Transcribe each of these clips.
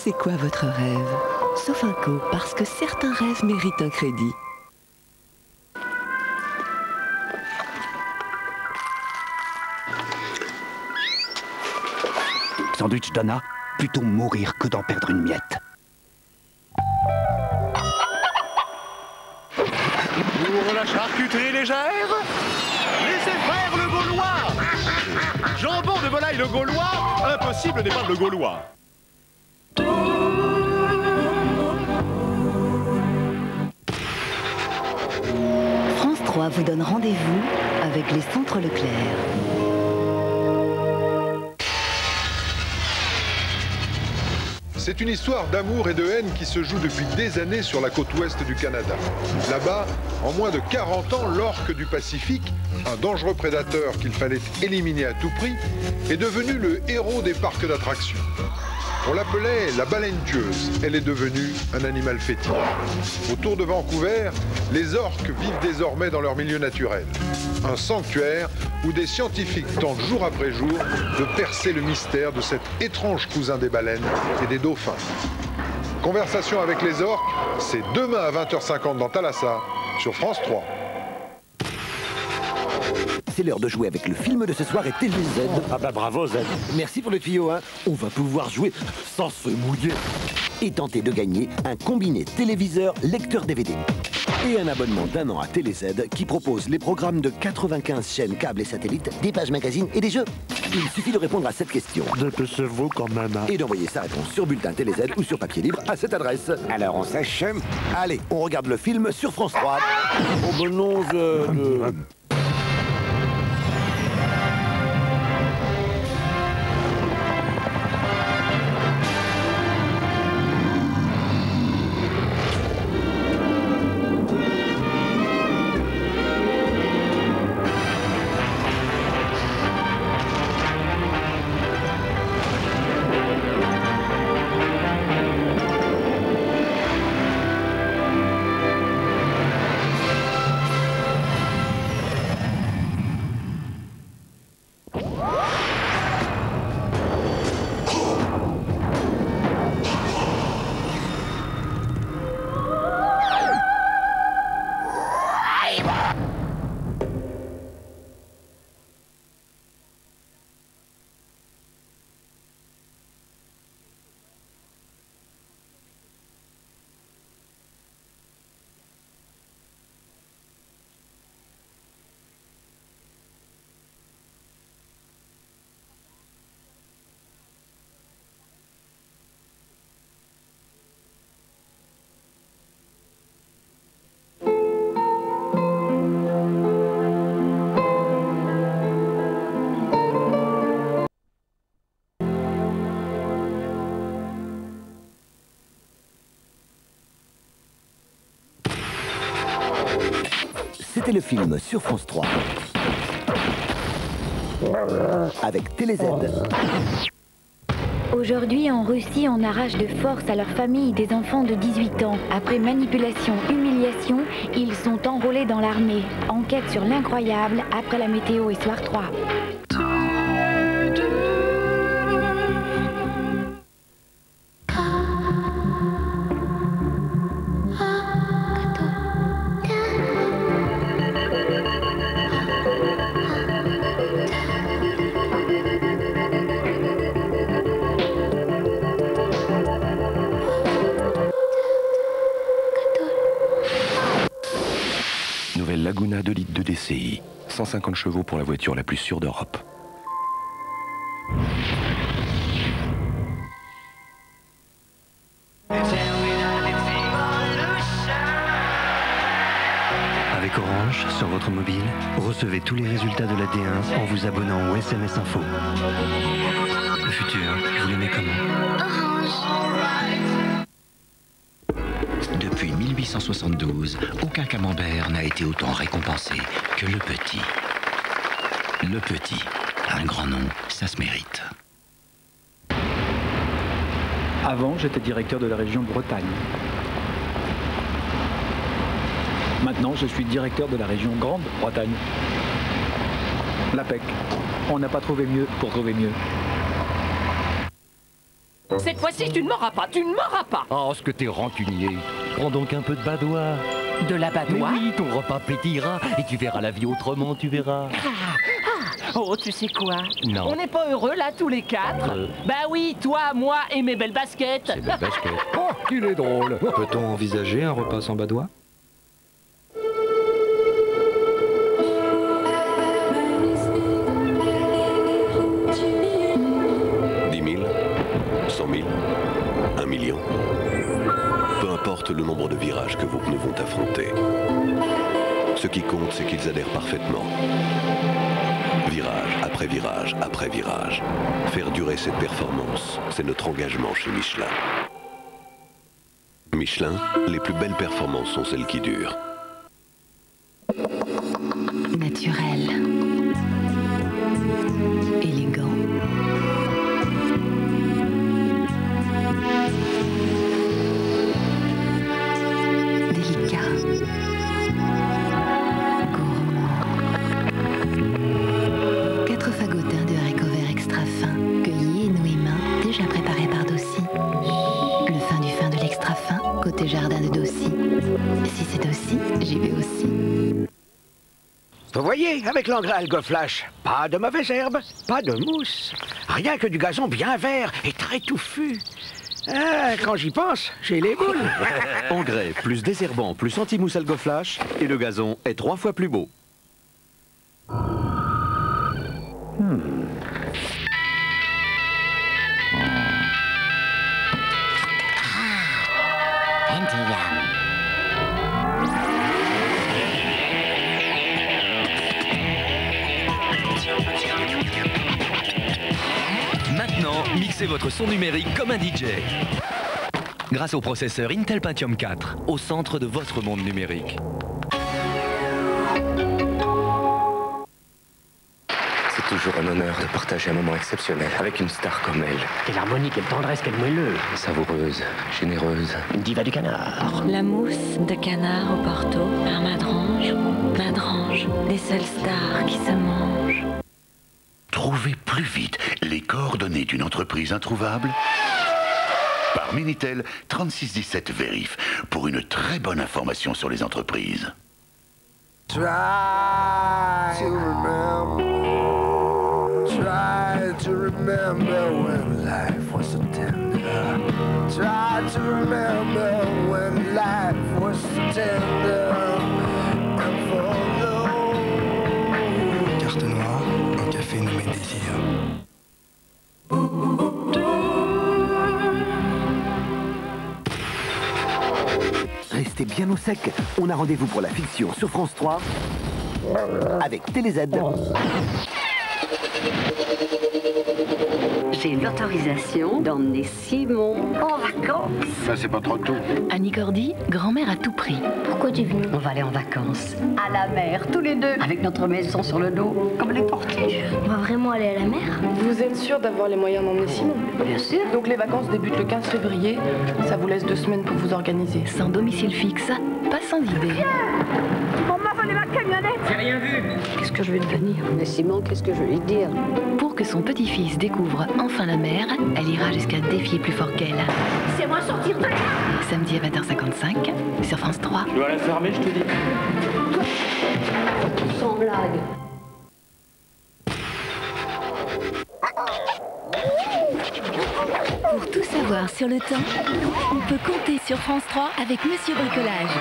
C'est quoi votre rêve? Sofinco, parce que certains rêves méritent un crédit. Sandwich Donna, plutôt mourir que d'en perdre une miette. Pour la charcuterie légère, laissez faire le Gaulois. Jambon de volaille le Gaulois, impossible n'est pas le Gaulois. France 3 vous donne rendez-vous avec les Centres Leclerc. C'est une histoire d'amour et de haine qui se joue depuis des années sur la côte ouest du Canada. Là-bas, en moins de 40 ans, l'orque du Pacifique, un dangereux prédateur qu'il fallait éliminer à tout prix, est devenu le héros des parcs d'attractions. On l'appelait la baleine tueuse. Elle est devenue un animal fétiche. Autour de Vancouver, les orques vivent désormais dans leur milieu naturel. Un sanctuaire où des scientifiques tentent jour après jour de percer le mystère de cet étrange cousin des baleines et des dauphins. Conversation avec les orques, c'est demain à 20h50 dans Thalassa, sur France 3. C'est l'heure de jouer avec le film de ce soir et TVZ. Ah bah bravo Z. Merci pour le tuyau, hein. On va pouvoir jouer sans se mouiller. Et tenter de gagner un combiné téléviseur lecteur DVD. Et un abonnement d'1 an à TéléZ qui propose les programmes de 95 chaînes câbles et satellites, des pages magazines et des jeux. Il suffit de répondre à cette question. Dépêchez-vous quand même. Et d'envoyer sa réponse sur bulletin TéléZ ou sur papier libre à cette adresse. Alors on sèche. Allez, on regarde le film sur France 3. Oh ben non, C'était le film sur France 3. Avec TéléZ. Aujourd'hui, en Russie, on arrache de force à leur famille des enfants de 18 ans. Après manipulation, humiliation, ils sont enrôlés dans l'armée. Enquête sur l'incroyable après la météo et Soir 3. Nouvelle Laguna 2 litres de DCI. 150 chevaux pour la voiture la plus sûre d'Europe. Avec Orange, sur votre mobile, recevez tous les résultats de la D1 en vous abonnant au SMS Info. Le futur, vous l'aimez comment? Depuis 1872, aucun camembert n'a été autant récompensé que le petit. Le petit, un grand nom, ça se mérite. Avant, j'étais directeur de la région Bretagne. Maintenant, je suis directeur de la région Grande-Bretagne. L'APEC. On n'a pas trouvé mieux pour trouver mieux. Cette fois-ci, tu ne m'auras pas, tu ne m'auras pas. Oh, ce que t'es rancunier. Prends donc un peu de badois. De la badois? Mais oui, ton repas pétillera et tu verras la vie autrement, tu verras. Oh, tu sais quoi? Non. On n'est pas heureux là, tous les quatre? Bah oui, toi, moi et mes belles baskets. Ces belles baskets. Oh, qu'il est drôle. Peut-on envisager un repas sans badois? Le nombre de virages que vos pneus vont affronter. Ce qui compte, c'est qu'ils adhèrent parfaitement. Virage après virage après virage. Faire durer cette performance, c'est notre engagement chez Michelin. Michelin, les plus belles performances sont celles qui durent. Naturel. Élégant. Côté jardin de Dossi. Si c'est Dossi, j'y vais aussi. Vous voyez, avec l'engrais AlgoFlash, pas de mauvaise herbe, pas de mousse. Rien que du gazon bien vert et très touffu. Ah, quand j'y pense, j'ai les boules. Engrais, plus désherbant, plus anti-mousse AlgoFlash, et le gazon est 3 fois plus beau. Maintenant, mixez votre son numérique comme un DJ. Grâce au processeur Intel Pentium 4, au centre de votre monde numérique. C'est toujours un honneur de partager un moment exceptionnel avec une star comme elle. Quelle harmonie, quelle tendresse, quelle moelleuse. Savoureuse, généreuse. Une diva du canard. La mousse de canard au Porto par Madrange. Madrange, des seules stars qui se mangent. Trouvez plus vite les coordonnées d'une entreprise introuvable par Minitel 3617 Vérif pour une très bonne information sur les entreprises. Try to remember when life was so tender. Try to remember when life was so tender. And for Carte noire, un café nommé Désir. Restez bien au sec. On a rendez-vous pour la fiction sur France 3 avec TéléZ. J'ai l'autorisation d'emmener Simon en vacances. Ça, c'est pas trop tôt. Annie Cordy, grand-mère à tout prix. Pourquoi tu es venue? On va aller en vacances. À la mer, tous les deux. Avec notre maison sur le dos, comme les portiges. On va vraiment aller à la mer? Vous êtes sûr d'avoir les moyens d'emmener Simon? Bien sûr. Donc les vacances débutent le 15 février. Ça vous laisse 2 semaines pour vous organiser. Sans domicile fixe, pas sans idée. On m'a volé ma camionnette! J'ai rien vu. Qu'est-ce que je vais devenir? Mais Simon, qu'est-ce que je vais lui dire? Pour que son petit-fils découvre enfin la mer, elle ira jusqu'à défier plus fort qu'elle. C'est moi sortir de là! Samedi à 20h55 sur France 3. Je dois la fermer, je te dis. Sans blague. Pour tout savoir sur le temps, on peut compter sur France 3 avec Monsieur Bricolage.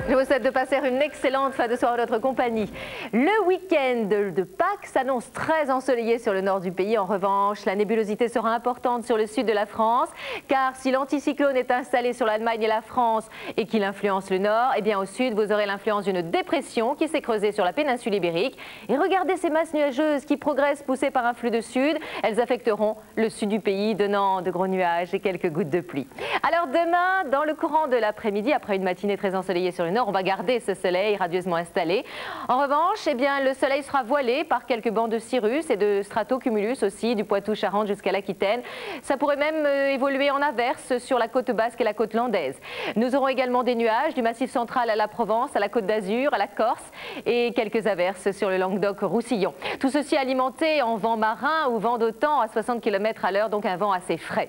Je vous souhaite de passer une excellente fin de soirée en notre compagnie. Le week-end de Pâques s'annonce très ensoleillé sur le nord du pays. En revanche, la nébulosité sera importante sur le sud de la France, car si l'anticyclone est installé sur l'Allemagne et la France et qu'il influence le nord, eh bien au sud, vous aurez l'influence d'une dépression qui s'est creusée sur la péninsule ibérique. Et regardez ces masses nuageuses qui progressent poussées par un flux de sud. Elles affecteront le sud du pays, donnant de gros nuages et quelques gouttes de pluie. Alors demain, dans le courant de l'après-midi, après une matinée très ensoleillée sur le nord, on va garder ce soleil radieusement installé. En revanche, eh bien, le soleil sera voilé par quelques bancs de cirrus et de stratocumulus aussi, du Poitou-Charentes jusqu'à l'Aquitaine. Ça pourrait même évoluer en averse sur la côte basque et la côte landaise. Nous aurons également des nuages du Massif central à la Provence, à la Côte d'Azur, à la Corse et quelques averses sur le Languedoc-Roussillon. Tout ceci alimenté en vent marin ou vent d'OTAN à 60 km à l'heure, donc un vent assez frais.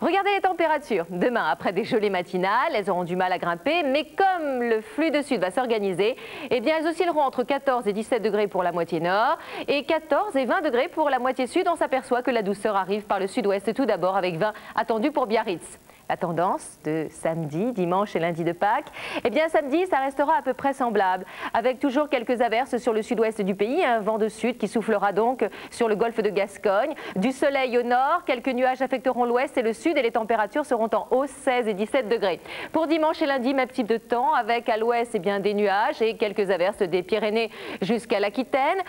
Regardez les températures. Demain, après des gelées matinales, elles auront du mal à grimper, mais comme le flux de sud va s'organiser, eh bien, elles oscilleront entre 14 et 17 degrés pour la moitié nord et 14 et 20 degrés pour la moitié sud. On s'aperçoit que la douceur arrive par le sud-ouest tout d'abord avec 20 attendus pour Biarritz. La tendance de samedi, dimanche et lundi de Pâques, eh bien samedi, ça restera à peu près semblable, avec toujours quelques averses sur le sud-ouest du pays, un vent de sud qui soufflera donc sur le golfe de Gascogne. Du soleil au nord, quelques nuages affecteront l'ouest et le sud et les températures seront en hausse 16 et 17 degrés. Pour dimanche et lundi, même type de temps, avec à l'ouest eh bien des nuages et quelques averses des Pyrénées jusqu'à l'Aquitaine.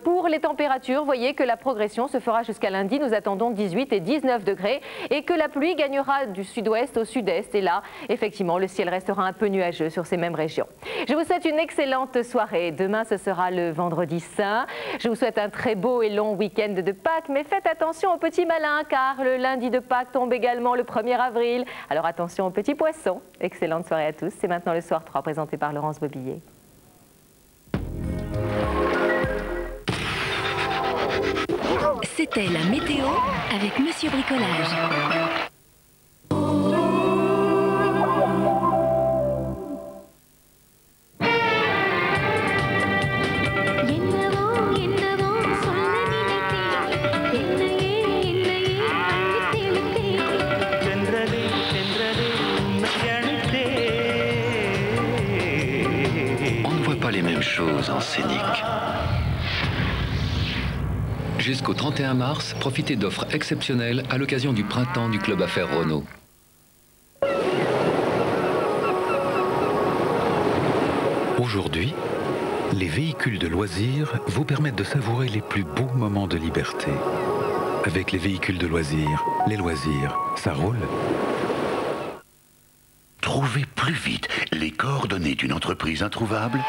Pour les températures, voyez que la progression se fera jusqu'à lundi, nous attendons 18 et 19 degrés et que la pluie gagnera du sud-ouest au sud-est et là, effectivement, le ciel restera un peu nuageux sur ces mêmes régions. Je vous souhaite une excellente soirée. Demain, ce sera le vendredi saint. Je vous souhaite un très beau et long week-end de Pâques, mais faites attention aux petits malins car le lundi de Pâques tombe également le 1er avril. Alors attention aux petits poissons. Excellente soirée à tous. C'est maintenant le Soir 3 présenté par Laurence Bobillet. C'était la météo avec Monsieur Bricolage. Les mêmes choses en scénique. Jusqu'au 31 mars, profitez d'offres exceptionnelles à l'occasion du printemps du Club Affaires Renault. Aujourd'hui, les véhicules de loisirs vous permettent de savourer les plus beaux moments de liberté. Avec les véhicules de loisirs, ça roule. Trouvez plus vite les coordonnées d'une entreprise introuvable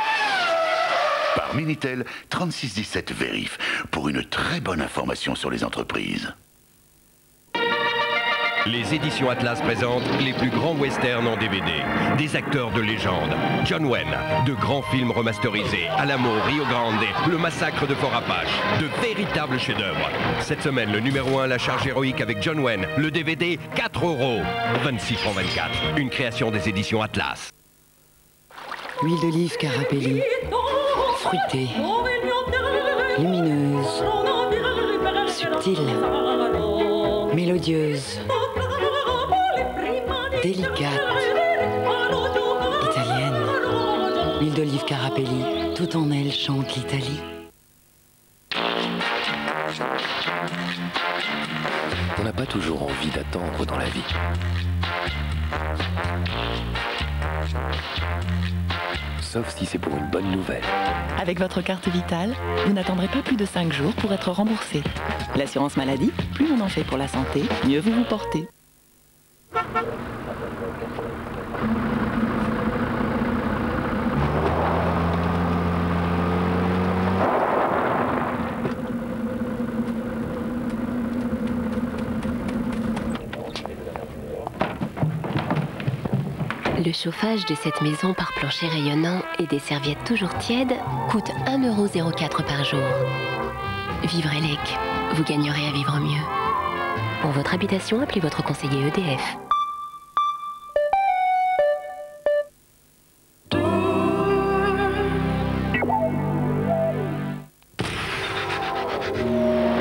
par Minitel 3617 Vérif pour une très bonne information sur les entreprises. Les éditions Atlas présentent les plus grands westerns en DVD. Des acteurs de légende. John Wayne, de grands films remasterisés. Alamo, Rio Grande, Le Massacre de Fort Apache. De véritables chefs-d'œuvre. Cette semaine, le numéro 1, La Charge héroïque avec John Wayne. Le DVD, 4 €. 26 francs 24. Une création des éditions Atlas. Huile d'olive Carapelli. Fruitée. Lumineuse. Subtile. Mélodieuse. Délicate. Italienne. L'huile d'olive Carapelli, tout en elle chante l'Italie. On n'a pas toujours envie d'attendre dans la vie. Sauf si c'est pour une bonne nouvelle. Avec votre carte Vitale, vous n'attendrez pas plus de 5 jours pour être remboursé. L'assurance maladie, plus on en fait pour la santé, mieux vous vous portez. Le chauffage de cette maison par plancher rayonnant et des serviettes toujours tièdes coûte 1,04 € par jour. Vivre Elec, vous gagnerez à vivre mieux. Pour votre habitation, appelez votre conseiller EDF.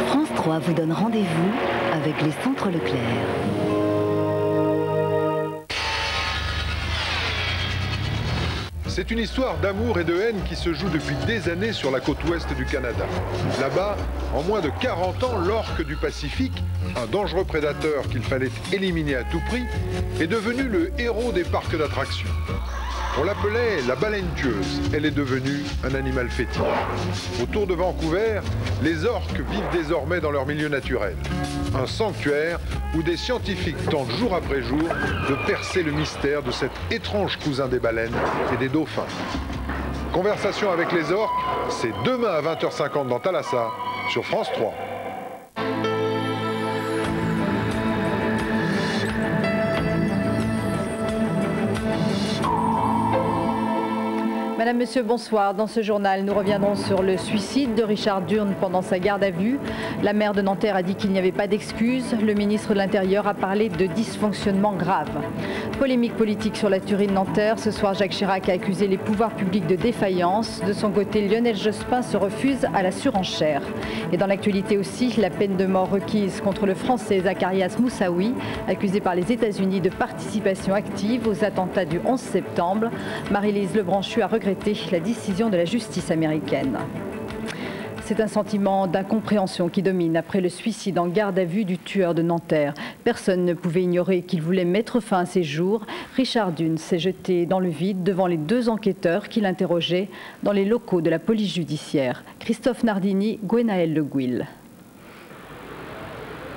France 3 vous donne rendez-vous avec les centres Leclerc. C'est une histoire d'amour et de haine qui se joue depuis des années sur la côte ouest du Canada. Là-bas, en moins de 40 ans, l'orque du Pacifique, un dangereux prédateur qu'il fallait éliminer à tout prix, est devenu le héros des parcs d'attractions. On l'appelait la baleine tueuse. Elle est devenue un animal fétiche. Autour de Vancouver, les orques vivent désormais dans leur milieu naturel. Un sanctuaire où des scientifiques tentent jour après jour de percer le mystère de cet étrange cousin des baleines et des dauphins. dauphins. Conversation avec les orques, c'est demain à 20h50 dans Thalassa, sur France 3. Madame, Monsieur, bonsoir. Dans ce journal, nous reviendrons sur le suicide de Richard Durn pendant sa garde à vue. La maire de Nanterre a dit qu'il n'y avait pas d'excuses. Le ministre de l'Intérieur a parlé de dysfonctionnement grave. Polémique politique sur la tuerie de Nanterre. Ce soir, Jacques Chirac a accusé les pouvoirs publics de défaillance. De son côté, Lionel Jospin se refuse à la surenchère. Et dans l'actualité aussi, la peine de mort requise contre le Français Zacharias Moussaoui, accusé par les États-Unis de participation active aux attentats du 11 septembre. Marie-Lise Lebranchu a regretté la décision de la justice américaine. C'est un sentiment d'incompréhension qui domine après le suicide en garde à vue du tueur de Nanterre. Personne ne pouvait ignorer qu'il voulait mettre fin à ses jours. Richard Durn s'est jeté dans le vide devant les deux enquêteurs qui l'interrogeaient dans les locaux de la police judiciaire. Christophe Nardini, Gwenaël Le Gouil.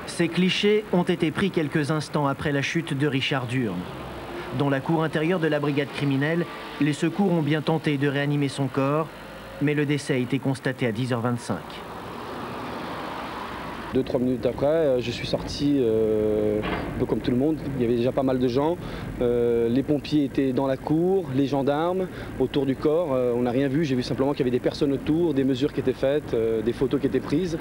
Ces clichés ont été pris quelques instants après la chute de Richard Durn. Dans la cour intérieure de la brigade criminelle, les secours ont bien tenté de réanimer son corps, mais le décès a été constaté à 10h25. 2-3 minutes après, je suis sorti un peu comme tout le monde. Il y avait déjà pas mal de gens. Les pompiers étaient dans la cour, les gendarmes autour du corps. On n'a rien vu, j'ai vu simplement qu'il y avait des personnes autour, des mesures qui étaient faites, des photos qui étaient prises.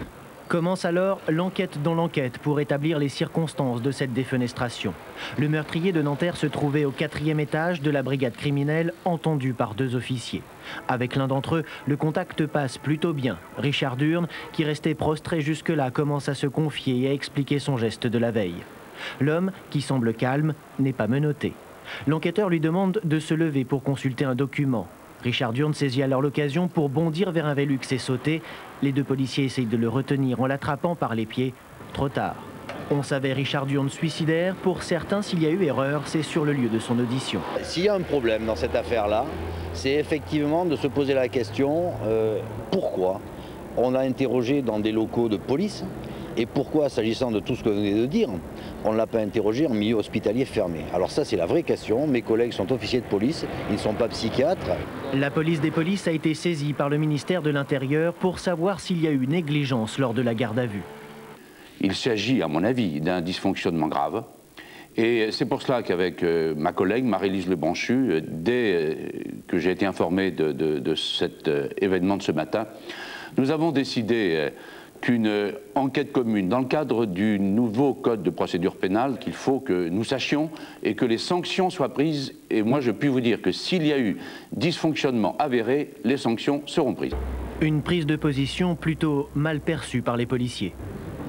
Commence alors l'enquête dans l'enquête pour établir les circonstances de cette défenestration. Le meurtrier de Nanterre se trouvait au 4e étage de la brigade criminelle, entendu par 2 officiers. Avec l'un d'entre eux, le contact passe plutôt bien. Richard Durn, qui restait prostré jusque-là, commence à se confier et à expliquer son geste de la veille. L'homme, qui semble calme, n'est pas menotté. L'enquêteur lui demande de se lever pour consulter un document. Richard Durn saisit alors l'occasion pour bondir vers un Velux et sauter. Les 2 policiers essayent de le retenir en l'attrapant par les pieds. Trop tard. On savait Richard Durn suicidaire. Pour certains, s'il y a eu erreur, c'est sur le lieu de son audition. S'il y a un problème dans cette affaire-là, c'est effectivement de se poser la question pourquoi on a interrogé dans des locaux de police et pourquoi, s'agissant de tout ce que vous venez de dire, on ne l'a pas interrogé en milieu hospitalier fermé. Alors ça, c'est la vraie question. Mes collègues sont officiers de police, ils ne sont pas psychiatres. La police des polices a été saisie par le ministère de l'Intérieur pour savoir s'il y a eu négligence lors de la garde à vue. Il s'agit, à mon avis, d'un dysfonctionnement grave. Et c'est pour cela qu'avec ma collègue Marie-Lise Lebranchu, dès que j'ai été informé de cet événement de ce matin, nous avons décidé qu'une enquête commune, dans le cadre du nouveau code de procédure pénale, qu'il faut que nous sachions et que les sanctions soient prises. Et moi, je puis vous dire que s'il y a eu dysfonctionnement avéré, les sanctions seront prises. Une prise de position plutôt mal perçue par les policiers.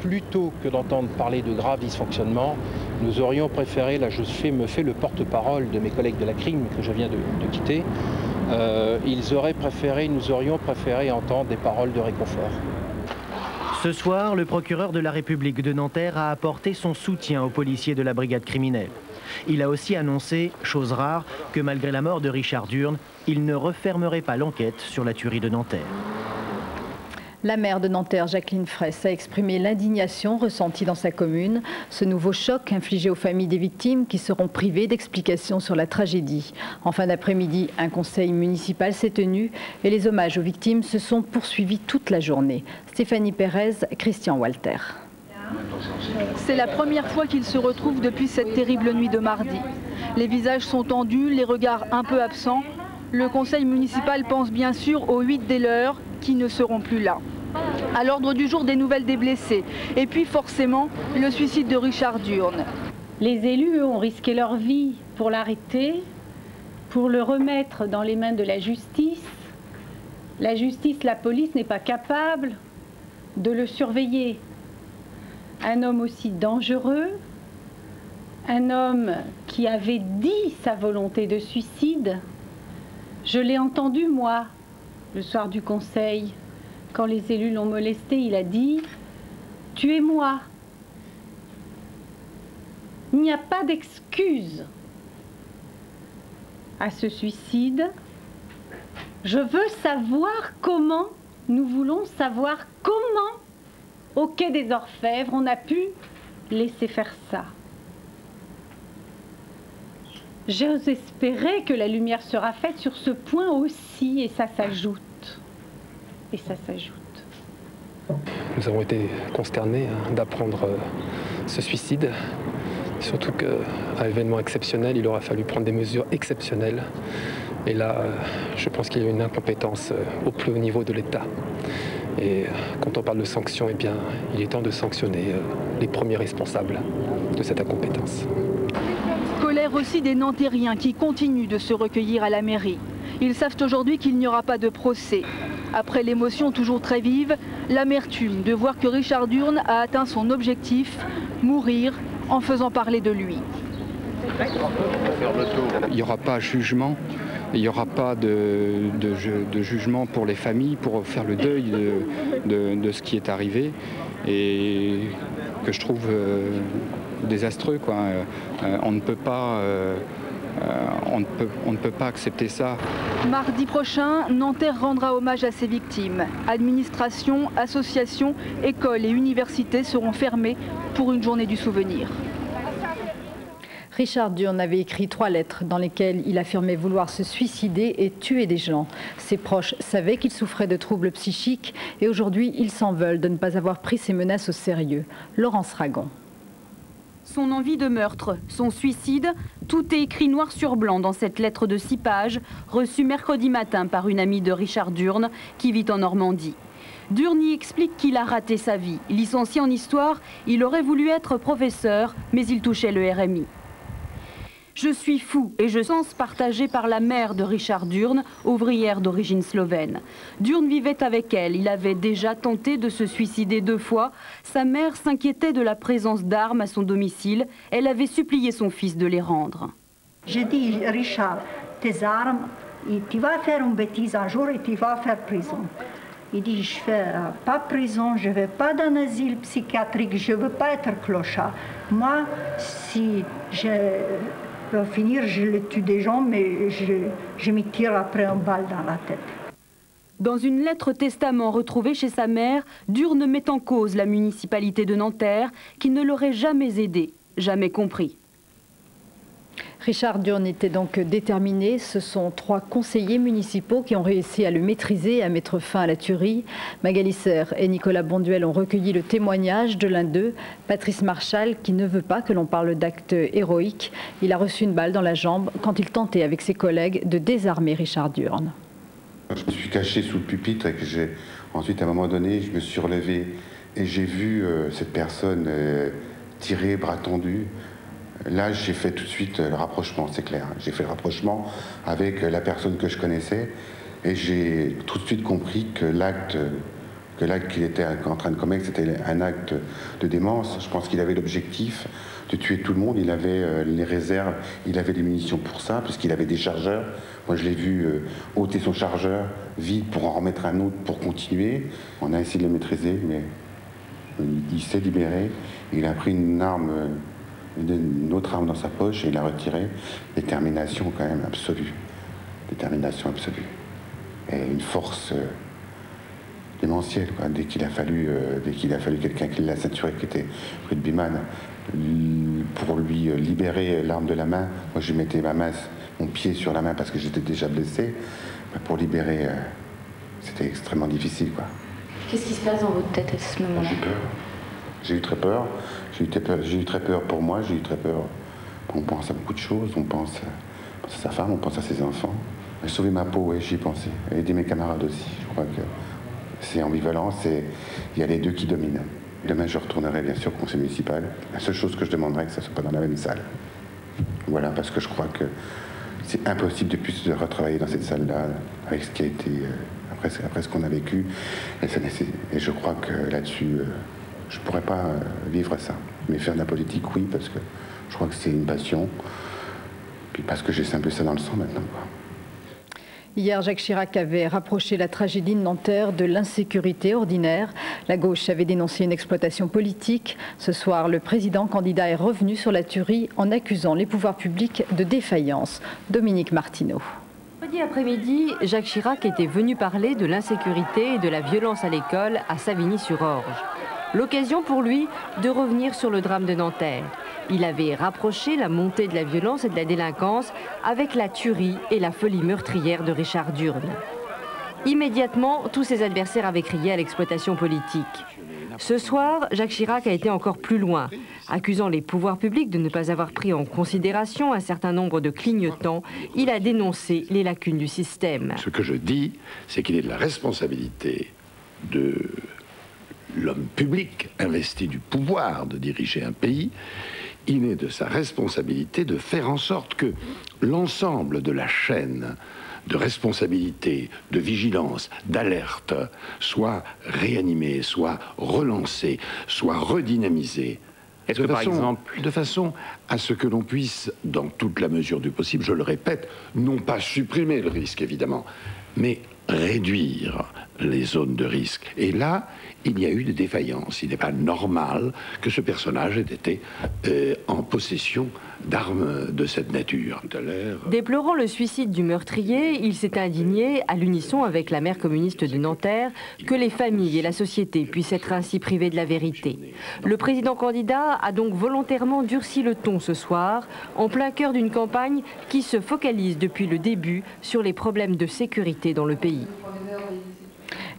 Plutôt que d'entendre parler de graves dysfonctionnements, nous aurions préféré, là je me fais le porte-parole de mes collègues de la crime que je viens de quitter, nous aurions préféré entendre des paroles de réconfort. Ce soir, le procureur de la République de Nanterre a apporté son soutien aux policiers de la brigade criminelle. Il a aussi annoncé, chose rare, que malgré la mort de Richard Durn, il ne refermerait pas l'enquête sur la tuerie de Nanterre. La maire de Nanterre, Jacqueline Fraisse, a exprimé l'indignation ressentie dans sa commune. Ce nouveau choc infligé aux familles des victimes qui seront privées d'explications sur la tragédie. En fin d'après-midi, un conseil municipal s'est tenu et les hommages aux victimes se sont poursuivis toute la journée. Stéphanie Pérez, Christian Walter. C'est la première fois qu'ils se retrouvent depuis cette terrible nuit de mardi. Les visages sont tendus, les regards un peu absents. Le conseil municipal pense bien sûr aux 8 des leurs qui ne seront plus là. À l'ordre du jour, des nouvelles des blessés. Et puis forcément, le suicide de Richard Durn. Les élus, eux, ont risqué leur vie pour l'arrêter, pour le remettre dans les mains de la justice. La justice, la police n'est pas capable de le surveiller. Un homme aussi dangereux, un homme qui avait dit sa volonté de suicide. Je l'ai entendu, moi, le soir du conseil, quand les élus l'ont molesté, il a dit « Tuez-moi ». Il n'y a pas d'excuse à ce suicide. Je veux savoir comment, nous voulons savoir comment, au quai des Orfèvres, on a pu laisser faire ça. J'ose espérer que la lumière sera faite sur ce point aussi, et ça s'ajoute. Et ça s'ajoute. Nous avons été consternés d'apprendre ce suicide, surtout qu'à événement exceptionnel, il aura fallu prendre des mesures exceptionnelles. Et là, je pense qu'il y a une incompétence au plus haut niveau de l'État. Et quand on parle de sanctions, eh bien, il est temps de sanctionner les premiers responsables de cette incompétence. Colère aussi des Nantériens qui continuent de se recueillir à la mairie. Ils savent aujourd'hui qu'il n'y aura pas de procès. Après l'émotion toujours très vive, l'amertume de voir que Richard Durn a atteint son objectif, mourir en faisant parler de lui. Il n'y aura pas jugement, il n'y aura pas de jugement pour les familles, pour faire le deuil de ce qui est arrivé et que je trouve désastreux, quoi. On ne peut pas accepter ça. Mardi prochain, Nanterre rendra hommage à ses victimes. Administration, associations, écoles et universités seront fermées pour une journée du souvenir. Richard Durn avait écrit 3 lettres dans lesquelles il affirmait vouloir se suicider et tuer des gens. Ses proches savaient qu'il souffrait de troubles psychiques et aujourd'hui ils s'en veulent de ne pas avoir pris ces menaces au sérieux. Laurence Ragon. Son envie de meurtre, son suicide, tout est écrit noir sur blanc dans cette lettre de 6 pages, reçue mercredi matin par une amie de Richard Durn qui vit en Normandie. Durn y explique qu'il a raté sa vie. Licencié en histoire, il aurait voulu être professeur, mais il touchait le RMI. Je suis fou et je sens partagé par la mère de Richard Durn, ouvrière d'origine slovène. Durn vivait avec elle, il avait déjà tenté de se suicider 2 fois. Sa mère s'inquiétait de la présence d'armes à son domicile, elle avait supplié son fils de les rendre. J'ai dit, Richard, tes armes, tu vas faire une bêtise un jour et tu vas faire prison. Il dit, je ne fais pas prison, je ne vais pas dans un asile psychiatrique, je ne veux pas être clochard. Moi, si je peux finir, je le tue des gens, mais je me tire après une balle dans la tête. Dans une lettre testament retrouvée chez sa mère, Durn met en cause la municipalité de Nanterre qui ne l'aurait jamais aidé, jamais compris. Richard Durn était donc déterminé. Ce sont 3 conseillers municipaux qui ont réussi à le maîtriser et à mettre fin à la tuerie. Magali Serre et Nicolas Bonduel ont recueilli le témoignage de l'un d'eux, Patrice Marchal, qui ne veut pas que l'on parle d'actes héroïques. Il a reçu une balle dans la jambe quand il tentait avec ses collègues de désarmer Richard Durn. Je me suis caché sous le pupitre et que ensuite, à un moment donné, je me suis relevé et j'ai vu cette personne tirer, bras tendus. Là, j'ai fait tout de suite le rapprochement, c'est clair. J'ai fait le rapprochement avec la personne que je connaissais et j'ai tout de suite compris que l'acte qu'il était en train de commettre, c'était un acte de démence. Je pense qu'il avait l'objectif de tuer tout le monde. Il avait les réserves, il avait des munitions pour ça, puisqu'il avait des chargeurs. Moi, je l'ai vu ôter son chargeur vide pour en remettre un autre pour continuer. On a essayé de le maîtriser, mais il s'est libéré. Il a pris une autre arme dans sa poche et il l'a retirée. Détermination quand même absolue. Détermination absolue. Et une force démentielle, quoi. Dès qu'il a fallu quelqu'un qui l'a ceinturé, qui était rugbyman, pour lui libérer l'arme de la main, moi je mettais mon pied sur la main parce que j'étais déjà blessé. Pour libérer, c'était extrêmement difficile, quoi. Qu'est-ce qui se passe dans votre tête à ce moment-là? J'ai peur. J'ai eu très peur. J'ai eu très peur pour moi, j'ai eu très peur. On pense à beaucoup de choses, on pense à sa femme, on pense à ses enfants. J'ai sauvé ma peau, oui, j'y ai pensé. Et aider mes camarades aussi. Je crois que c'est ambivalent, il y a les deux qui dominent. Demain, je retournerai bien sûr au conseil municipal. La seule chose que je demanderais, que ça ne soit pas dans la même salle. Voilà, parce que je crois que c'est impossible de plus de retravailler dans cette salle-là, avec ce qui a été, après ce qu'on a vécu. Et je crois que là-dessus, je ne pourrais pas vivre ça. Mais faire de la politique, oui, parce que je crois que c'est une passion. Puis parce que j'ai un peu ça dans le sang maintenant, quoi. Hier, Jacques Chirac avait rapproché la tragédie de Nanterre de l'insécurité ordinaire. La gauche avait dénoncé une exploitation politique. Ce soir, le président candidat est revenu sur la tuerie en accusant les pouvoirs publics de défaillance. Dominique Martineau. Jeudi après-midi, Jacques Chirac était venu parler de l'insécurité et de la violence à l'école à Savigny-sur-Orge. L'occasion pour lui de revenir sur le drame de Nanterre. Il avait rapproché la montée de la violence et de la délinquance avec la tuerie et la folie meurtrière de Richard Durn. Immédiatement, tous ses adversaires avaient crié à l'exploitation politique. Ce soir, Jacques Chirac a été encore plus loin, accusant les pouvoirs publics de ne pas avoir pris en considération un certain nombre de clignotants. Il a dénoncé les lacunes du système. Ce que je dis, c'est qu'il est de la responsabilité de l'homme public investi du pouvoir de diriger un pays. Il est de sa responsabilité de faire en sorte que l'ensemble de la chaîne de responsabilité, de vigilance, d'alerte, soit réanimé, soit relancé, soit redynamisé. Est-ce que, par exemple... De façon à ce que l'on puisse, dans toute la mesure du possible, je le répète, non pas supprimer le risque, évidemment, mais réduire les zones de risque. Et là, il y a eu des défaillances. Il n'est pas normal que ce personnage ait été en possession d'armes de cette nature. Déplorant le suicide du meurtrier, il s'est indigné, à l'unisson avec la maire communiste de Nanterre, que les familles et la société puissent être ainsi privées de la vérité. Le président candidat a donc volontairement durci le ton ce soir, en plein cœur d'une campagne qui se focalise depuis le début sur les problèmes de sécurité dans le pays.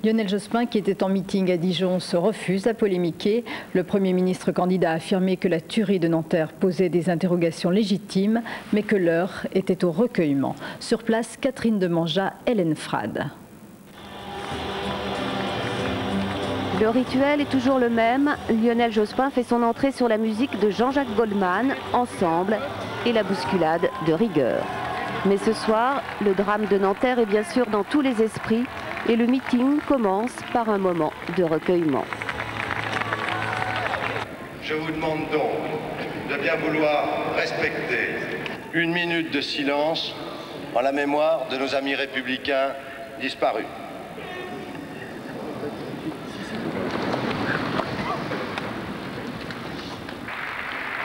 Lionel Jospin, qui était en meeting à Dijon, se refuse à polémiquer. Le Premier ministre candidat a affirmé que la tuerie de Nanterre posait des interrogations légitimes, mais que l'heure était au recueillement. Sur place, Catherine Demangeat, Hélène Frade. Le rituel est toujours le même. Lionel Jospin fait son entrée sur la musique de Jean-Jacques Goldman, Ensemble, et la bousculade de Rigueur. Mais ce soir, le drame de Nanterre est bien sûr dans tous les esprits et le meeting commence par un moment de recueillement. Je vous demande donc de bien vouloir respecter une minute de silence en la mémoire de nos amis républicains disparus.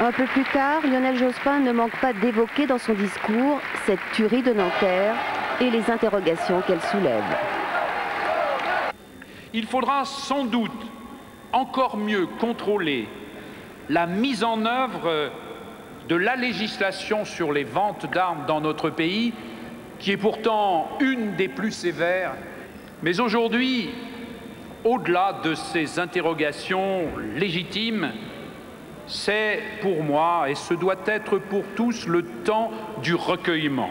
Un peu plus tard, Lionel Jospin ne manque pas d'évoquer dans son discours cette tuerie de Nanterre et les interrogations qu'elle soulève. Il faudra sans doute encore mieux contrôler la mise en œuvre de la législation sur les ventes d'armes dans notre pays, qui est pourtant une des plus sévères. Mais aujourd'hui, au-delà de ces interrogations légitimes, c'est pour moi, et ce doit être pour tous, le temps du recueillement.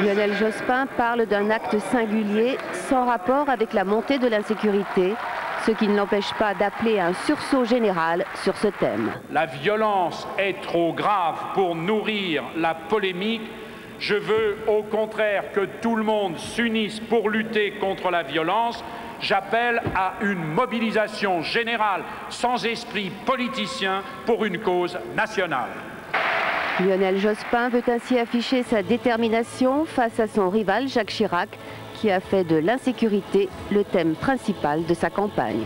Lionel Jospin parle d'un acte singulier sans rapport avec la montée de l'insécurité, ce qui ne l'empêche pas d'appeler à un sursaut général sur ce thème. La violence est trop grave pour nourrir la polémique. Je veux au contraire que tout le monde s'unisse pour lutter contre la violence. J'appelle à une mobilisation générale, sans esprit politicien, pour une cause nationale. Lionel Jospin veut ainsi afficher sa détermination face à son rival Jacques Chirac, qui a fait de l'insécurité le thème principal de sa campagne.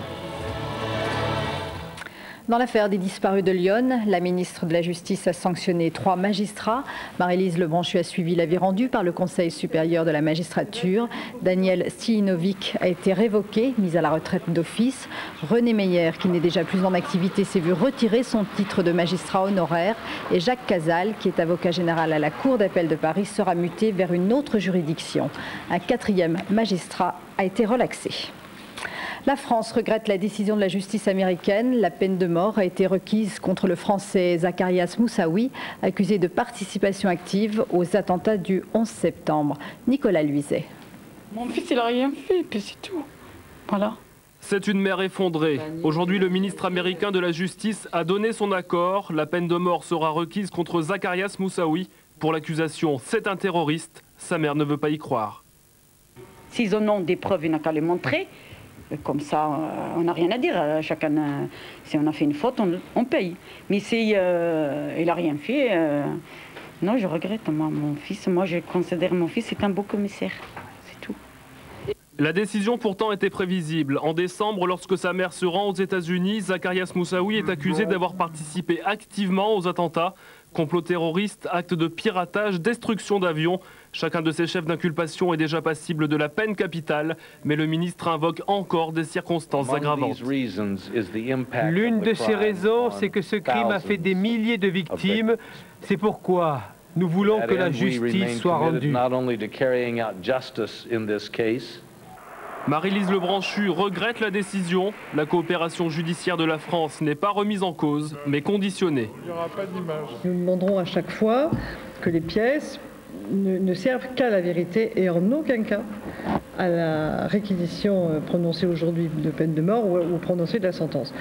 Dans l'affaire des disparus de Lyon, la ministre de la Justice a sanctionné 3 magistrats. Marie-Lise Lebranchu a suivi l'avis rendu par le Conseil supérieur de la magistrature. Daniel Stojinovic a été révoqué, mis à la retraite d'office. René Meyer, qui n'est déjà plus en activité, s'est vu retirer son titre de magistrat honoraire. Et Jacques Casal, qui est avocat général à la Cour d'appel de Paris, sera muté vers une autre juridiction. Un 4e magistrat a été relaxé. La France regrette la décision de la justice américaine. La peine de mort a été requise contre le Français Zacarias Moussaoui, accusé de participation active aux attentats du 11 septembre. Nicolas Luizet. Mon fils, il n'a rien fait, puis c'est tout. Voilà. C'est une mère effondrée. Aujourd'hui, le ministre américain de la Justice a donné son accord. La peine de mort sera requise contre Zacarias Moussaoui. Pour l'accusation, c'est un terroriste. Sa mère ne veut pas y croire. S'ils en ont des preuves, il n'a qu'à les montrer. Comme ça, on n'a rien à dire. Chacun, si on a fait une faute, on paye. Mais si il n'a rien fait, non, je regrette. Mon fils, moi, je considère mon fils est un beau commissaire. C'est tout. La décision pourtant était prévisible. En décembre, lorsque sa mère se rend aux États-Unis, Zacarias Moussaoui est accusé d'avoir participé activement aux attentats. Complot terroriste, actes de piratage, destruction d'avions. Chacun de ces chefs d'inculpation est déjà passible de la peine capitale, mais le ministre invoque encore des circonstances aggravantes. L'une de ces raisons, c'est que ce crime a fait des milliers de victimes. C'est pourquoi nous voulons que la justice soit rendue. Marie-Lise Lebranchu regrette la décision. La coopération judiciaire de la France n'est pas remise en cause, mais conditionnée. Il n'y aura pas d'image. Nous demanderons à chaque fois que les pièces ne servent qu'à la vérité et en aucun cas à la réquisition prononcée aujourd'hui de peine de mort ou prononcée de la sentence.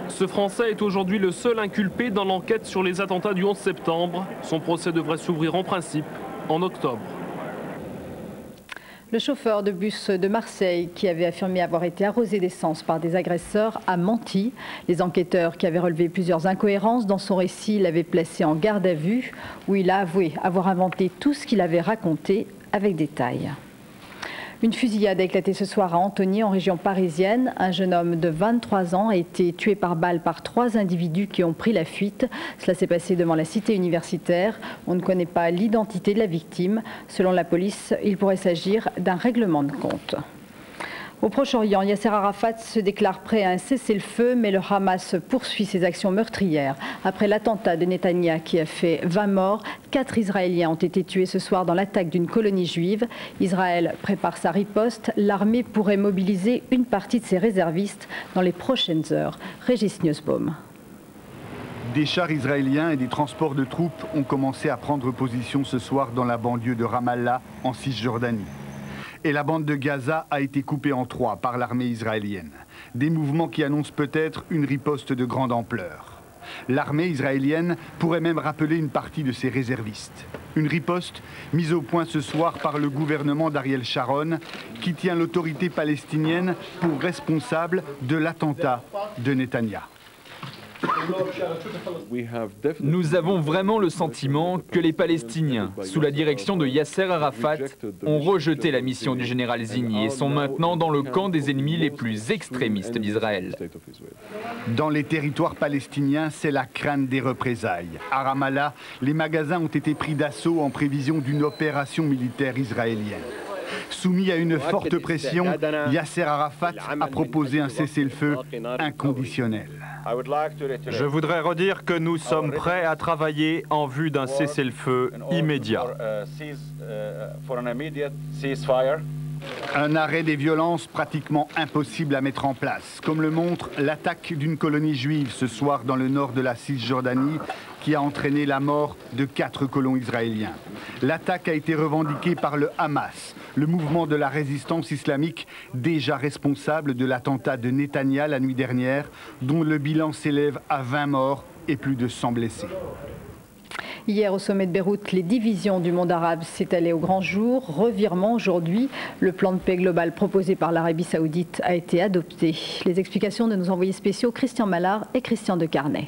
Ce Français est aujourd'hui le seul inculpé dans l'enquête sur les attentats du 11 septembre. Son procès devrait s'ouvrir en principe en octobre. Le chauffeur de bus de Marseille, qui avait affirmé avoir été arrosé d'essence par des agresseurs, a menti. Les enquêteurs, qui avaient relevé plusieurs incohérences dans son récit, l'avaient placé en garde à vue, où il a avoué avoir inventé tout ce qu'il avait raconté avec détail. Une fusillade a éclaté ce soir à Antony, en région parisienne. Un jeune homme de 23 ans a été tué par balle par 3 individus qui ont pris la fuite. Cela s'est passé devant la cité universitaire. On ne connaît pas l'identité de la victime. Selon la police, il pourrait s'agir d'un règlement de compte. Au Proche-Orient, Yasser Arafat se déclare prêt à un cessez-le-feu, mais le Hamas poursuit ses actions meurtrières. Après l'attentat de Netanya qui a fait 20 morts, 4 Israéliens ont été tués ce soir dans l'attaque d'une colonie juive. Israël prépare sa riposte. L'armée pourrait mobiliser une partie de ses réservistes dans les prochaines heures. Régis Nussbaum. Des chars israéliens et des transports de troupes ont commencé à prendre position ce soir dans la banlieue de Ramallah, en Cisjordanie. Et la bande de Gaza a été coupée en 3 par l'armée israélienne. Des mouvements qui annoncent peut-être une riposte de grande ampleur. L'armée israélienne pourrait même rappeler une partie de ses réservistes. Une riposte mise au point ce soir par le gouvernement d'Ariel Sharon, qui tient l'autorité palestinienne pour responsable de l'attentat de Netanya. Nous avons vraiment le sentiment que les Palestiniens, sous la direction de Yasser Arafat, ont rejeté la mission du général Zini et sont maintenant dans le camp des ennemis les plus extrémistes d'Israël. Dans les territoires palestiniens, c'est la crainte des représailles. À Ramallah, les magasins ont été pris d'assaut en prévision d'une opération militaire israélienne. Soumis à une forte pression, Yasser Arafat a proposé un cessez-le-feu inconditionnel. Je voudrais redire que nous sommes prêts à travailler en vue d'un cessez-le-feu immédiat. Un arrêt des violences pratiquement impossible à mettre en place, comme le montre l'attaque d'une colonie juive ce soir dans le nord de la Cisjordanie, qui a entraîné la mort de 4 colons israéliens. L'attaque a été revendiquée par le Hamas, le mouvement de la résistance islamique déjà responsable de l'attentat de Netanya la nuit dernière, dont le bilan s'élève à 20 morts et plus de 100 blessés. Hier, au sommet de Beyrouth, les divisions du monde arabe s'étalaient au grand jour. Revirement aujourd'hui, le plan de paix global proposé par l'Arabie saoudite a été adopté. Les explications de nos envoyés spéciaux Christian Mallard et Christian Decarnet.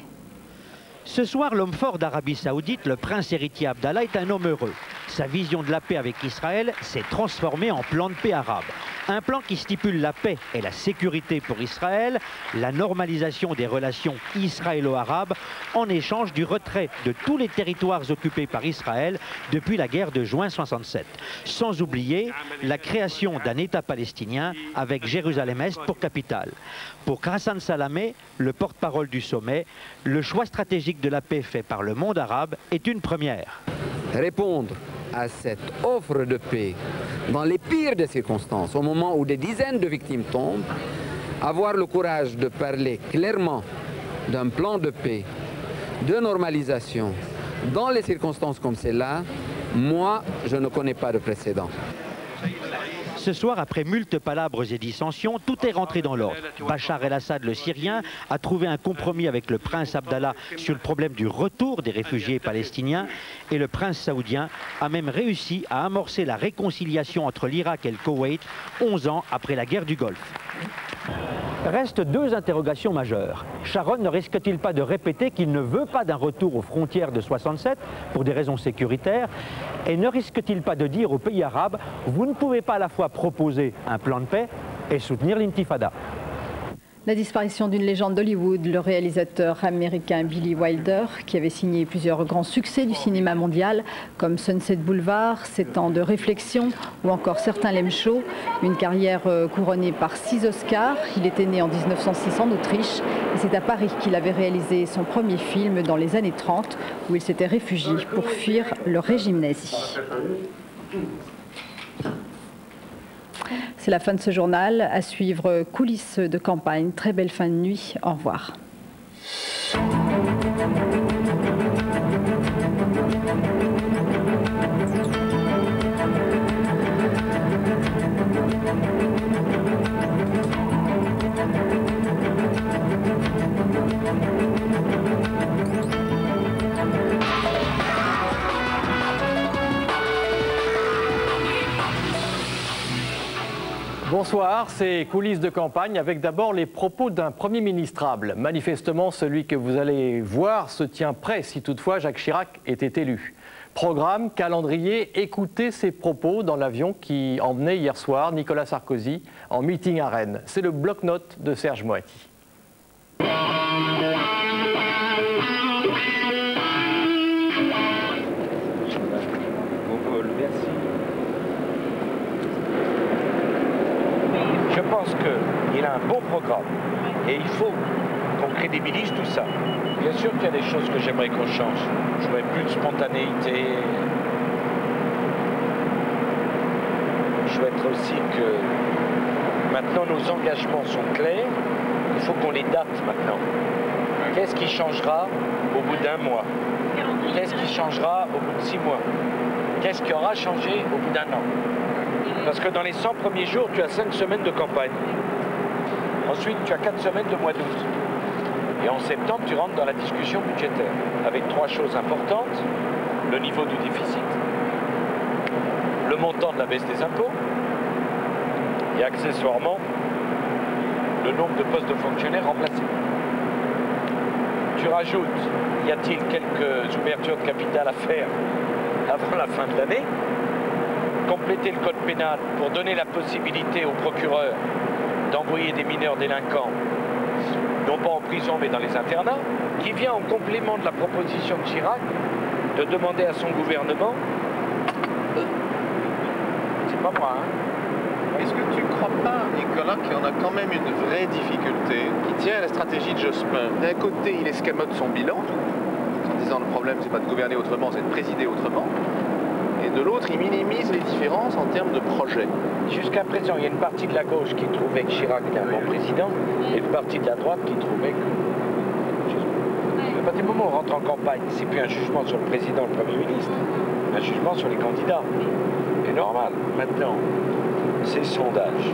Ce soir, l'homme fort d'Arabie saoudite, le prince héritier Abdallah, est un homme heureux. Sa vision de la paix avec Israël s'est transformée en plan de paix arabe. Un plan qui stipule la paix et la sécurité pour Israël, la normalisation des relations israélo-arabes en échange du retrait de tous les territoires occupés par Israël depuis la guerre de juin 67. Sans oublier la création d'un État palestinien avec Jérusalem-Est pour capitale. Pour Hassan Salameh, le porte-parole du sommet, le choix stratégique de la paix fait par le monde arabe est une première. Répondre à cette offre de paix dans les pires des circonstances, au moment où des dizaines de victimes tombent, avoir le courage de parler clairement d'un plan de paix, de normalisation, dans les circonstances comme celle-là, moi, je ne connais pas de précédent. Ce soir, après multiples palabres et dissensions, tout est rentré dans l'ordre. Bachar el-Assad, le Syrien, a trouvé un compromis avec le prince Abdallah sur le problème du retour des réfugiés palestiniens et le prince saoudien a même réussi à amorcer la réconciliation entre l'Irak et le Koweït 11 ans après la guerre du Golfe. Restent 2 interrogations majeures. Sharon ne risque-t-il pas de répéter qu'il ne veut pas d'un retour aux frontières de 67 pour des raisons sécuritaires? Et ne risque-t-il pas de dire aux pays arabes, vous ne pouvez pas à la fois proposer un plan de paix et soutenir l'intifada? La disparition d'une légende d'Hollywood, le réalisateur américain Billy Wilder, qui avait signé plusieurs grands succès du cinéma mondial, comme Sunset Boulevard, 7 ans de réflexion ou encore Certains l'aiment chaud, une carrière couronnée par 6 Oscars. Il était né en 1906 en Autriche et c'est à Paris qu'il avait réalisé son premier film dans les années 30, où il s'était réfugié pour fuir le régime nazi. C'est la fin de ce journal. À suivre coulisses de campagne. Très belle fin de nuit. Au revoir. Bonsoir, c'est Coulisses de campagne avec d'abord les propos d'un Premier ministrable. Manifestement, celui que vous allez voir se tient prêt si toutefois Jacques Chirac était élu. Programme, calendrier, écoutez ces propos dans l'avion qui emmenait hier soir Nicolas Sarkozy en meeting à Rennes. C'est le bloc-notes de Serge Moati. Je pense qu'il a un bon programme et il faut qu'on crédibilise tout ça. Bien sûr qu'il y a des choses que j'aimerais qu'on change. Je voudrais plus de spontanéité. Je souhaiterais aussi que maintenant nos engagements sont clairs. Il faut qu'on les date maintenant. Qu'est-ce qui changera au bout d'un mois? Qu'est-ce qui changera au bout de 6 mois? Qu'est-ce qui aura changé au bout d'un an? Parce que dans les 100 premiers jours, tu as 5 semaines de campagne. Ensuite, tu as 4 semaines de mois d'août. Et en septembre, tu rentres dans la discussion budgétaire, avec 3 choses importantes. Le niveau du déficit, le montant de la baisse des impôts, et accessoirement, le nombre de postes de fonctionnaires remplacés. Tu rajoutes, y a-t-il quelques ouvertures de capital à faire avant la fin de l'année? Compléter le code pénal pour donner la possibilité aux procureurs d'envoyer des mineurs délinquants, non pas en prison mais dans les internats, qui vient en complément de la proposition de Chirac de demander à son gouvernement, c'est pas moi, hein. Est-ce que tu ne crois pas, Nicolas, qu'il y en a quand même une vraie difficulté qui tient à la stratégie de Jospin? D'un côté, il escamote son bilan, en disant le problème c'est pas de gouverner autrement, c'est de présider autrement. Et de l'autre, il minimise les différences en termes de projet. Jusqu'à présent, il y a une partie de la gauche qui trouvait que Chirac était un bon président et une partie de la droite qui trouvait que... À partir du moment où on rentre en campagne, c'est plus un jugement sur le président, le Premier ministre, un jugement sur les candidats. C'est normal. Maintenant, ces sondages,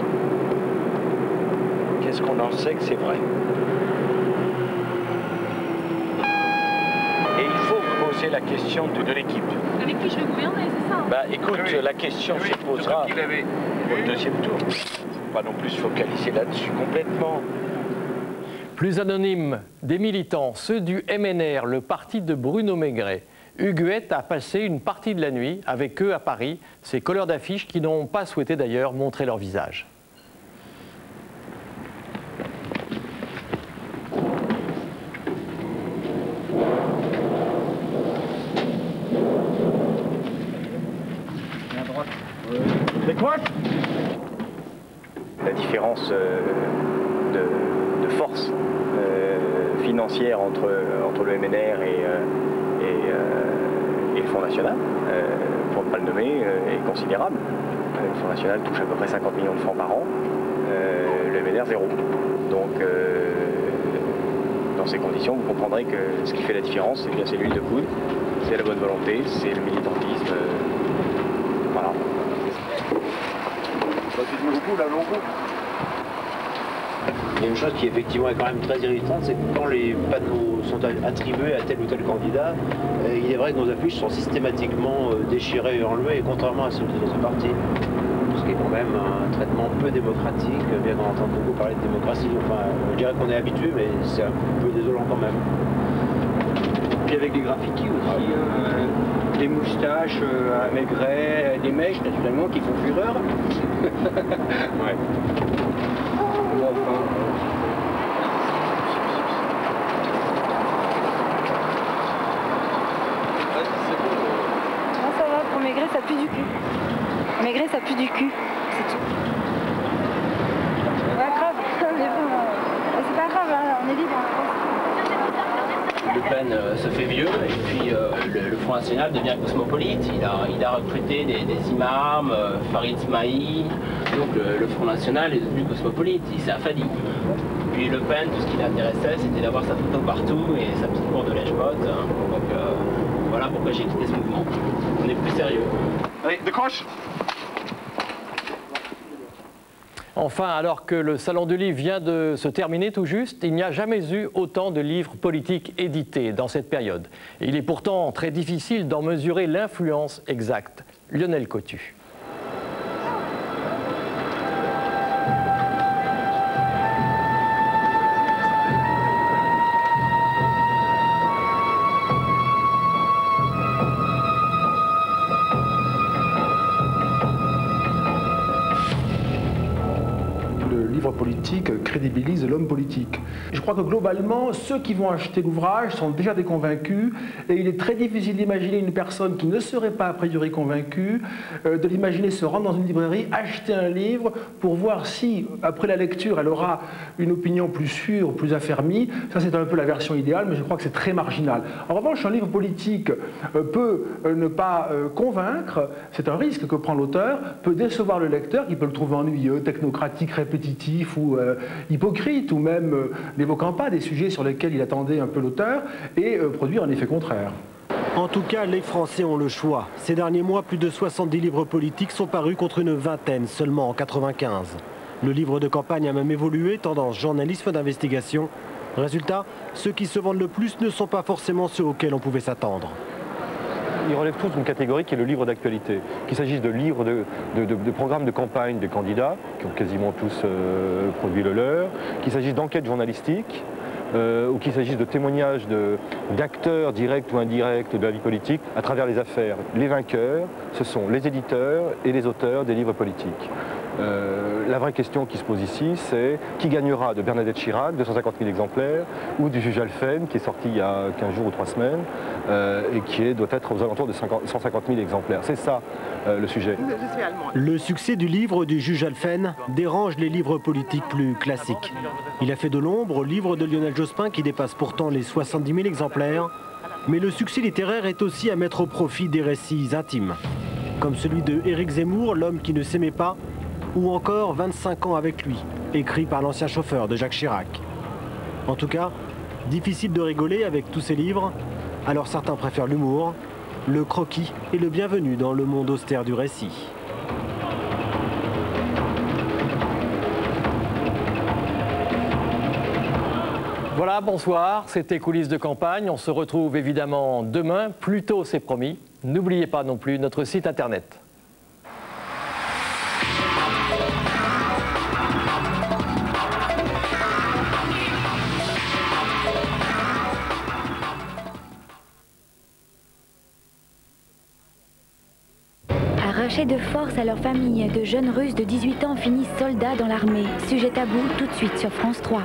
qu'est-ce qu'on en sait que c'est vrai? Et il faut poser la question de l'équipe. Avec qui je vais gouverner, c'est ça? Bah écoute, la question se posera au deuxième tour. Pas non plus se focaliser là-dessus complètement. Plus anonymes, des militants, ceux du MNR, le parti de Bruno Maigret. Huguette a passé une partie de la nuit avec eux à Paris, ces colleurs d'affiches qui n'ont pas souhaité d'ailleurs montrer leur visage. La différence de force financière entre le MNR et le Front National, pour ne pas le nommer, est considérable. Le Front National touche à peu près 50 millions de francs par an, le MNR 0. Donc dans ces conditions, vous comprendrez que ce qui fait la différence, c'est l'huile de coude, c'est la bonne volonté, c'est le militantisme. Voilà. Il y a une chose qui effectivement est quand même très irritante, c'est que quand les panneaux sont attribués à tel ou tel candidat, il est vrai que nos affiches sont systématiquement déchirées et enlevées, contrairement à celles des autres partis. Ce qui est quand même un traitement peu démocratique, bien qu'on entende beaucoup parler de démocratie. Enfin, je dirais qu'on est habitué, mais c'est un peu désolant quand même. Puis avec des graffitis aussi, des moustaches à Maigret, des mèches naturellement qui font fureur. Ouais. Bon, enfin, pue du cul. Maigret, ça pue du cul. C'est tout. Ouais, grave. C'est pas grave, hein, on est libre. Le Pen se fait vieux et puis le Front National devient cosmopolite. Il a recruté des imams, Farid Ismail. Donc le Front National est devenu cosmopolite, il s'est affadi. Puis Le Pen, tout ce qui l'intéressait, c'était d'avoir sa photo partout et sa petite cour de lèche-botte. Donc voilà pourquoi j'ai quitté ce mouvement. On est plus sérieux. Allez, décroche. Enfin, alors que le Salon du Livre vient de se terminer tout juste, il n'y a jamais eu autant de livres politiques édités dans cette période. Et il est pourtant très difficile d'en mesurer l'influence exacte. Lionel Cotu. Politique crédibilise l'homme politique. Je crois que globalement, ceux qui vont acheter l'ouvrage sont déjà des convaincus et il est très difficile d'imaginer une personne qui ne serait pas a priori convaincue, de l'imaginer se rendre dans une librairie, acheter un livre pour voir si, après la lecture, elle aura une opinion plus sûre, plus affermie. Ça, c'est un peu la version idéale, mais je crois que c'est très marginal. En revanche, un livre politique peut ne pas convaincre, c'est un risque que prend l'auteur, peut décevoir le lecteur, qui peut le trouver ennuyeux, technocratique, répétitif ou hypocrite, ou même n'évoquant pas des sujets sur lesquels il attendait un peu l'auteur, et produire un effet contraire. En tout cas, les Français ont le choix. Ces derniers mois, plus de 70 livres politiques sont parus contre une vingtaine seulement en 1995. Le livre de campagne a même évolué, tendance journalisme d'investigation. Résultat, ceux qui se vendent le plus ne sont pas forcément ceux auxquels on pouvait s'attendre. Ils relèvent tous d'une catégorie qui est le livre d'actualité. Qu'il s'agisse de livres de programmes de campagne des candidats, qui ont quasiment tous produit le leur, qu'il s'agisse d'enquêtes journalistiques, ou qu'il s'agisse de témoignages d'acteurs directs ou indirects de la vie politique à travers les affaires. Les vainqueurs, ce sont les éditeurs et les auteurs des livres politiques. La vraie question qui se pose ici, c'est qui gagnera de Bernadette Chirac, 250 000 exemplaires, ou du juge Alphen, qui est sorti il y a 15 jours ou 3 semaines, et qui doit être aux alentours de 150 000 exemplaires. C'est ça le sujet. Le succès du livre du juge Alphen dérange les livres politiques plus classiques. Il a fait de l'ombre au livre de Lionel Jospin, qui dépasse pourtant les 70 000 exemplaires. Mais le succès littéraire est aussi à mettre au profit des récits intimes, comme celui de Éric Zemmour, l'homme qui ne s'aimait pas, ou encore 25 ans avec lui, écrit par l'ancien chauffeur de Jacques Chirac. En tout cas, difficile de rigoler avec tous ces livres, alors certains préfèrent l'humour, le croquis et le bienvenu dans le monde austère du récit. Voilà, bonsoir, c'était Coulisses de campagne. On se retrouve évidemment demain, plus tôt c'est promis. N'oubliez pas non plus notre site internet. Arrachés de force à leur famille, de jeunes Russes de 18 ans finissent soldats dans l'armée. Sujet tabou tout de suite sur France 3.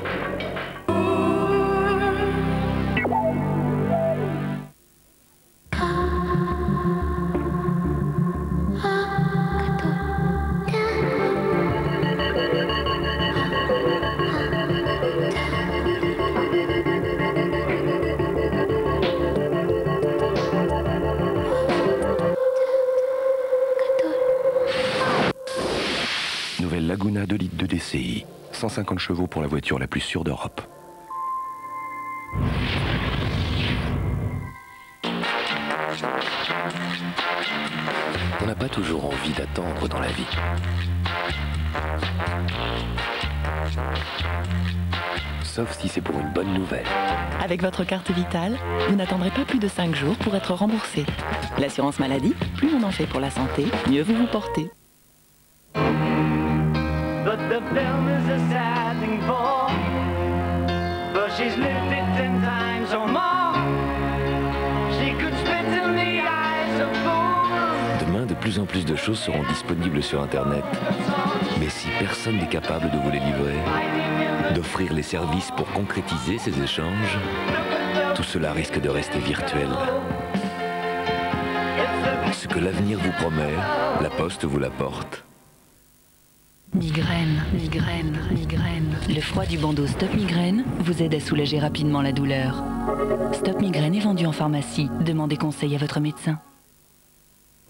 Laguna 2 litres de DCI, 150 chevaux pour la voiture la plus sûre d'Europe. On n'a pas toujours envie d'attendre dans la vie. Sauf si c'est pour une bonne nouvelle. Avec votre carte vitale, vous n'attendrez pas plus de 5 jours pour être remboursé. L'assurance maladie, plus on en fait pour la santé, mieux vous vous portez. But the film is a sad thing for, but she's lived it 10 times or more. She could spit in the eyes of fools. Demain, de plus en plus de choses seront disponibles sur Internet. Mais si personne n'est capable de vous les livrer, d'offrir les services pour concrétiser ces échanges, tout cela risque de rester virtuel. It's the Ce que l'avenir vous promet, la Poste vous l'apporte. Migraine, migraine, migraine. Le froid du bandeau Stop Migraine vous aide à soulager rapidement la douleur. Stop Migraine est vendu en pharmacie. Demandez conseil à votre médecin.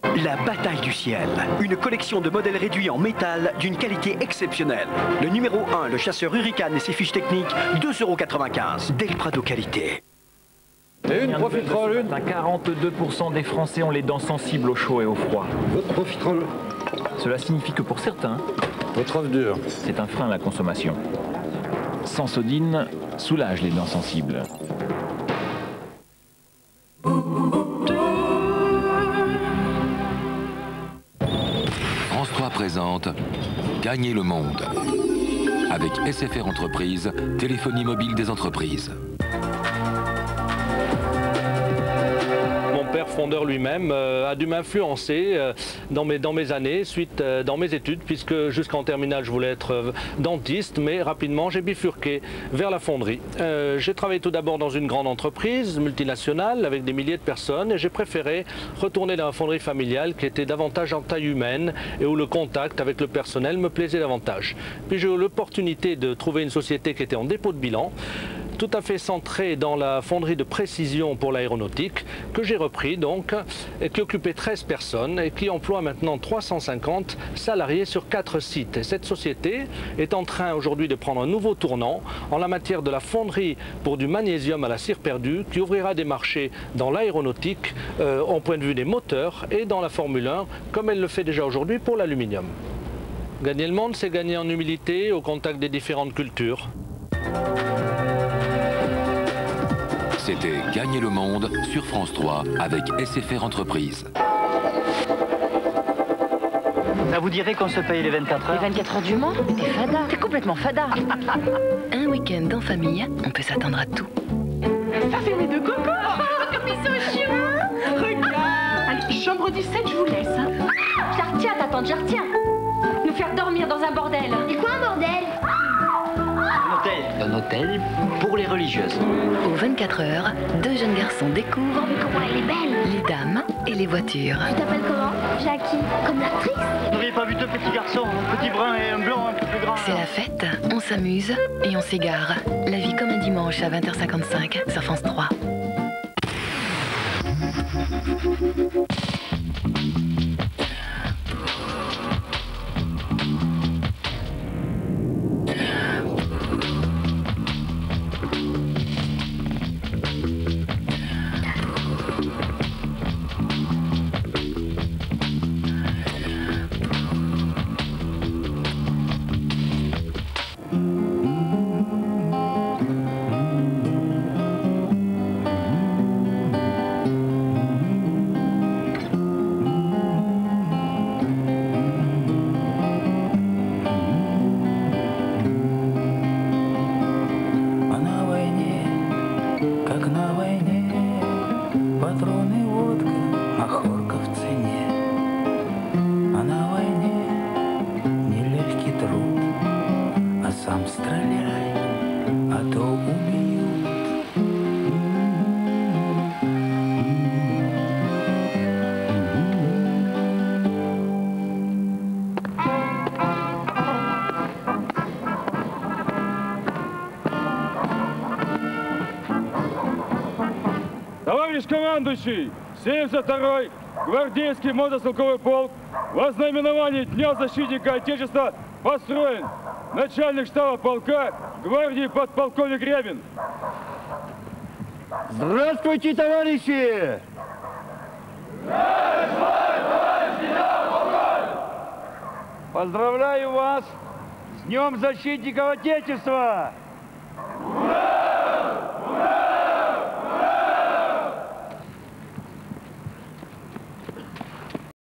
La bataille du ciel, une collection de modèles réduits en métal d'une qualité exceptionnelle. Le numéro 1, le chasseur Hurricane et ses fiches techniques, 2,95 €. Del Prado qualité. Et une profiterole, une. 42% des Français ont les dents sensibles au chaud et au froid. Votre profiterole. Cela signifie que pour certains, votre œuf dur, c'est un frein à la consommation. Sensodine soulage les dents sensibles. France 3 présente Gagner le monde avec SFR Entreprises, téléphonie mobile des entreprises. Mon père fondeur lui-même a dû m'influencer dans mes années, dans mes études, puisque jusqu'en terminale je voulais être dentiste, mais rapidement j'ai bifurqué vers la fonderie. J'ai travaillé tout d'abord dans une grande entreprise multinationale avec des milliers de personnes et j'ai préféré retourner dans la fonderie familiale qui était davantage en taille humaine et où le contact avec le personnel me plaisait davantage. Puis j'ai eu l'opportunité de trouver une société qui était en dépôt de bilan, tout à fait centré dans la fonderie de précision pour l'aéronautique, que j'ai repris donc, et qui occupait 13 personnes et qui emploie maintenant 350 salariés sur 4 sites. Et cette société est en train aujourd'hui de prendre un nouveau tournant en la matière de la fonderie pour du magnésium à la cire perdue, qui ouvrira des marchés dans l'aéronautique, au point de vue des moteurs, et dans la Formule 1, comme elle le fait déjà aujourd'hui pour l'aluminium. Gagner le monde, c'est gagner en humilité au contact des différentes cultures. C'était Gagner le monde sur France 3 avec SFR Entreprises. Ça vous dirait qu'on se paye les 24 heures? Les 24 heures du Mans? T'es fada. T'es complètement fada. Un week-end en famille, on peut s'attendre à tout. Ça fait mes deux cocos. Mais ils sont chiants. Regarde. Allez, chambre 17, je vous laisse. Je la retiens, ta tante, je la retiens. Nous faire dormir dans un bordel. Et quoi un bordel? Un hôtel pour les religieuses. Aux 24 heures, deux jeunes garçons découvrent comment elle est belle. Les dames et les voitures. Tu t'appelles comment? Jackie. Comme l'actrice? Vous n'auriez pas vu deux petits garçons, un petit brun et un blanc un peu plus grand? C'est la fête, on s'amuse et on s'égare. La vie comme un dimanche à 20h55 sur France 3. Товарищ командующий, 72-й гвардейский мотострелковый полк во знаменование Дня защитника Отечества построен. Начальник штаба полка гвардии подполковник Рябин. Здравствуйте, товарищи! Поздравляю вас с Днем защитника Отечества!